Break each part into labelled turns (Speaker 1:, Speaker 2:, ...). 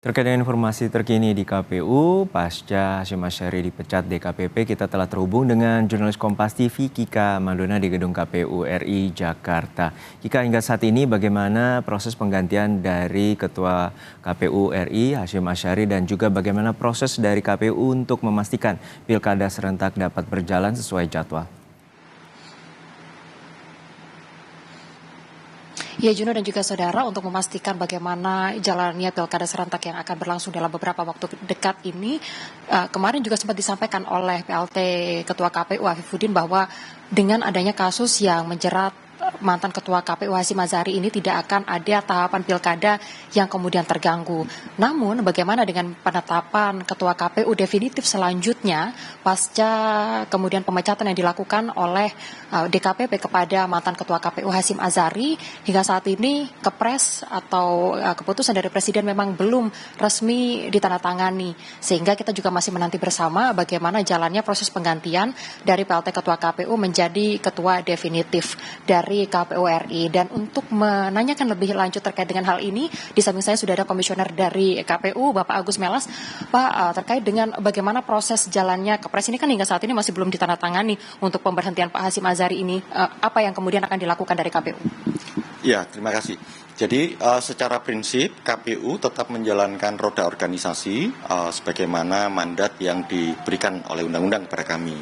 Speaker 1: Terkait dengan informasi terkini di KPU, pasca Hasyim Asyari dipecat DKPP, kita telah terhubung dengan jurnalis Kompas TV Kika Madona di Gedung KPU RI Jakarta. Kika, hingga saat ini bagaimana proses penggantian dari Ketua KPU RI Hasyim Asyari dan juga bagaimana proses dari KPU untuk memastikan pilkada serentak dapat berjalan sesuai jadwal?
Speaker 2: Ya, Juno dan juga saudara, untuk memastikan bagaimana jalannya pilkada serentak yang akan berlangsung dalam beberapa waktu dekat ini, kemarin juga sempat disampaikan oleh PLT Ketua KPU Afifuddin bahwa dengan adanya kasus yang menjerat mantan Ketua KPU Hasyim Asyari ini tidak akan ada tahapan pilkada yang kemudian terganggu. Namun bagaimana dengan penetapan Ketua KPU definitif selanjutnya pasca kemudian pemecatan yang dilakukan oleh DKPP kepada mantan Ketua KPU Hasyim Asyari, hingga saat ini kepres atau keputusan dari Presiden memang belum resmi ditandatangani, sehingga kita juga masih menanti bersama bagaimana jalannya proses penggantian dari PLT Ketua KPU menjadi Ketua definitif dari KPU RI. Dan untuk menanyakan lebih lanjut terkait dengan hal ini, di samping saya sudah ada komisioner dari KPU, Bapak Agus Melas. Pak, terkait dengan bagaimana proses jalannya kepres ini kan hingga saat ini masih belum ditandatangani untuk pemberhentian Pak Hasyim Asyari ini, apa yang kemudian akan dilakukan dari KPU?
Speaker 3: Ya, terima kasih. Jadi secara prinsip KPU tetap menjalankan roda organisasi sebagaimana mandat yang diberikan oleh undang-undang kepada kami.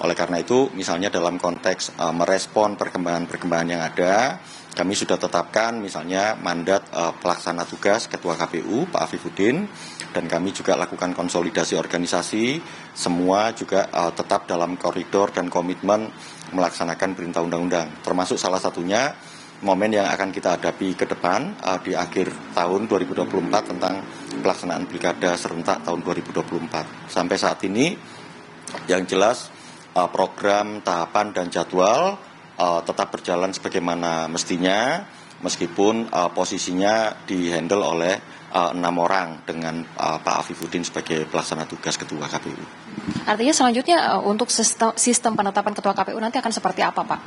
Speaker 3: Oleh karena itu, misalnya dalam konteks merespon perkembangan-perkembangan yang ada, kami sudah tetapkan misalnya mandat pelaksana tugas Ketua KPU, Pak Afifuddin, dan kami juga lakukan konsolidasi organisasi, semua juga tetap dalam koridor dan komitmen melaksanakan perintah undang-undang. Termasuk salah satunya momen yang akan kita hadapi ke depan di akhir tahun 2024 tentang pelaksanaan pilkada serentak tahun 2024. Sampai saat ini, yang jelas program, tahapan, dan jadwal tetap berjalan sebagaimana mestinya, meskipun posisinya dihandle oleh 6 orang dengan Pak Afifuddin sebagai pelaksana tugas Ketua KPU.
Speaker 2: Artinya selanjutnya untuk sistem penetapan Ketua KPU nanti akan seperti apa, Pak?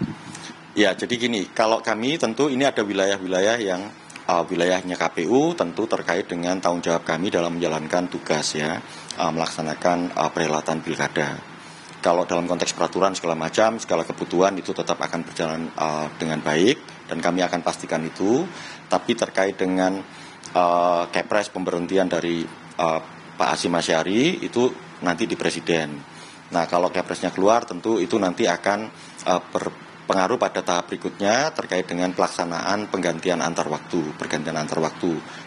Speaker 3: Ya, jadi gini, kalau kami tentu ini ada wilayah-wilayah yang wilayahnya KPU tentu terkait dengan tanggung jawab kami dalam menjalankan tugas ya, melaksanakan perhelatan pilkada. Kalau dalam konteks peraturan segala macam, segala kebutuhan itu tetap akan berjalan dengan baik dan kami akan pastikan itu. Tapi terkait dengan kepres pemberhentian dari Pak Hasyim Asyari itu nanti di Presiden. Nah, kalau kepresnya keluar tentu itu nanti akan berpengaruh pada tahap berikutnya terkait dengan pelaksanaan pergantian antar waktu,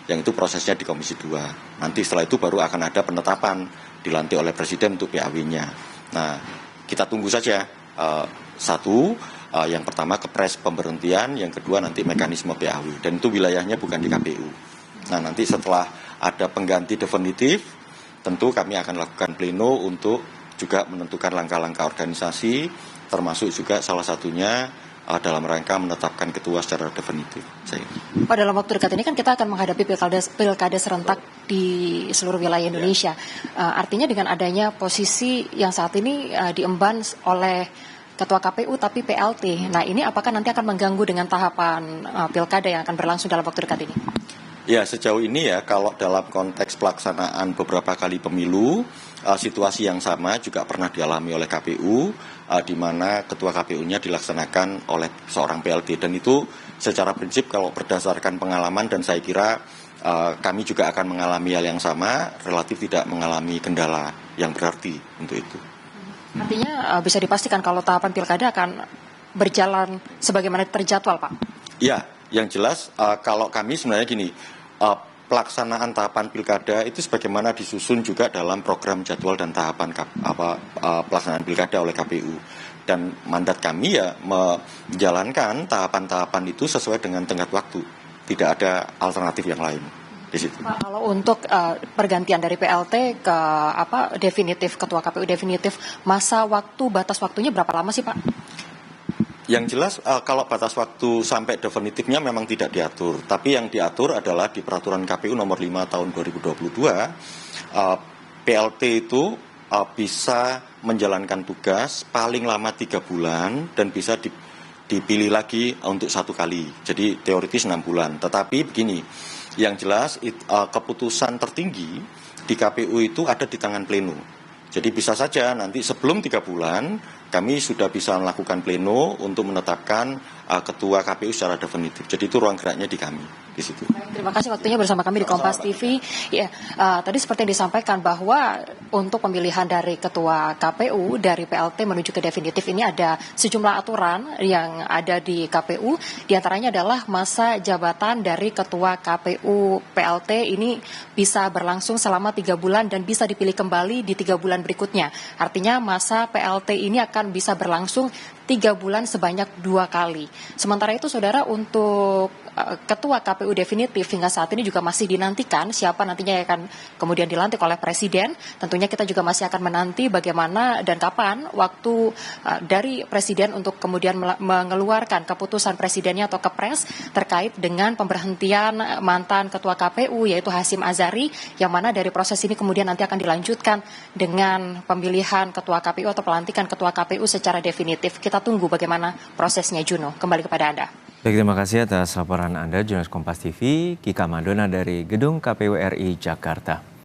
Speaker 3: yang itu prosesnya di Komisi 2. Nanti setelah itu baru akan ada penetapan dilantik oleh Presiden untuk PAW-nya. Nah, kita tunggu saja. Yang pertama kepres pemberhentian, yang kedua nanti mekanisme PAW, dan itu wilayahnya bukan di KPU. Nah, nanti setelah ada pengganti definitif, tentu kami akan lakukan pleno untuk juga menentukan langkah-langkah organisasi, termasuk juga salah satunya dalam rangka menetapkan ketua secara definitif.
Speaker 2: Pada dalam waktu dekat ini kan kita akan menghadapi pilkada serentak di seluruh wilayah Indonesia. Artinya dengan adanya posisi yang saat ini diemban oleh Ketua KPU tapi PLT. Nah, ini apakah nanti akan mengganggu dengan tahapan pilkada yang akan berlangsung dalam waktu dekat ini?
Speaker 3: Ya, sejauh ini ya, kalau dalam konteks pelaksanaan beberapa kali pemilu, situasi yang sama juga pernah dialami oleh KPU, di mana ketua KPU-nya dilaksanakan oleh seorang PLT. Dan itu secara prinsip kalau berdasarkan pengalaman, dan saya kira kami juga akan mengalami hal yang sama, relatif tidak mengalami kendala yang berarti untuk itu.
Speaker 2: Artinya bisa dipastikan kalau tahapan pilkada akan berjalan sebagaimana terjadwal, Pak?
Speaker 3: Ya, yang jelas kalau kami sebenarnya gini, pelaksanaan tahapan pilkada itu sebagaimana disusun juga dalam program jadwal dan tahapan pelaksanaan pilkada oleh KPU. Dan mandat kami ya menjalankan tahapan-tahapan itu sesuai dengan tenggat waktu. Tidak ada alternatif yang lain di situ.
Speaker 2: Pak, kalau untuk pergantian dari PLT ke definitif, Ketua KPU definitif, masa waktu, batas waktunya berapa lama sih, Pak?
Speaker 3: Yang jelas kalau batas waktu sampai definitifnya memang tidak diatur, tapi yang diatur adalah di peraturan KPU nomor 5 tahun 2022, PLT itu bisa menjalankan tugas paling lama 3 bulan dan bisa dipilih lagi untuk 1 kali. Jadi teoritis 6 bulan. Tetapi begini, Yang jelas keputusan tertinggi di KPU itu ada di tangan pleno. Jadi bisa saja nanti sebelum 3 bulan kami sudah bisa melakukan pleno untuk menetapkan ketua KPU secara definitif. Jadi itu ruang geraknya di kami di situ.
Speaker 2: Terima kasih waktunya bersama kami di Kompas TV. Ya, tadi seperti yang disampaikan bahwa untuk pemilihan dari ketua KPU dari PLT menuju ke definitif ini ada sejumlah aturan yang ada di KPU. Di antaranya adalah masa jabatan dari ketua KPU PLT ini bisa berlangsung selama 3 bulan dan bisa dipilih kembali di 3 bulan berikutnya. Artinya masa PLT ini akan bisa berlangsung 3 bulan sebanyak 2 kali. Sementara itu saudara, untuk ketua KPU definitif hingga saat ini juga masih dinantikan siapa nantinya yang akan kemudian dilantik oleh Presiden. Tentunya kita juga masih akan menanti bagaimana dan kapan waktu dari Presiden untuk kemudian mengeluarkan keputusan Presidennya atau Kepres terkait dengan pemberhentian mantan ketua KPU yaitu Hasyim Azhari, yang mana dari proses ini kemudian nanti akan dilanjutkan dengan pemilihan ketua KPU atau pelantikan ketua KPU secara definitif. Kita tunggu bagaimana prosesnya, Juno. Kembali kepada Anda.
Speaker 1: Baik, terima kasih atas laporan Anda, jurnalis Kompas TV, Kika Madona dari Gedung KPU RI Jakarta.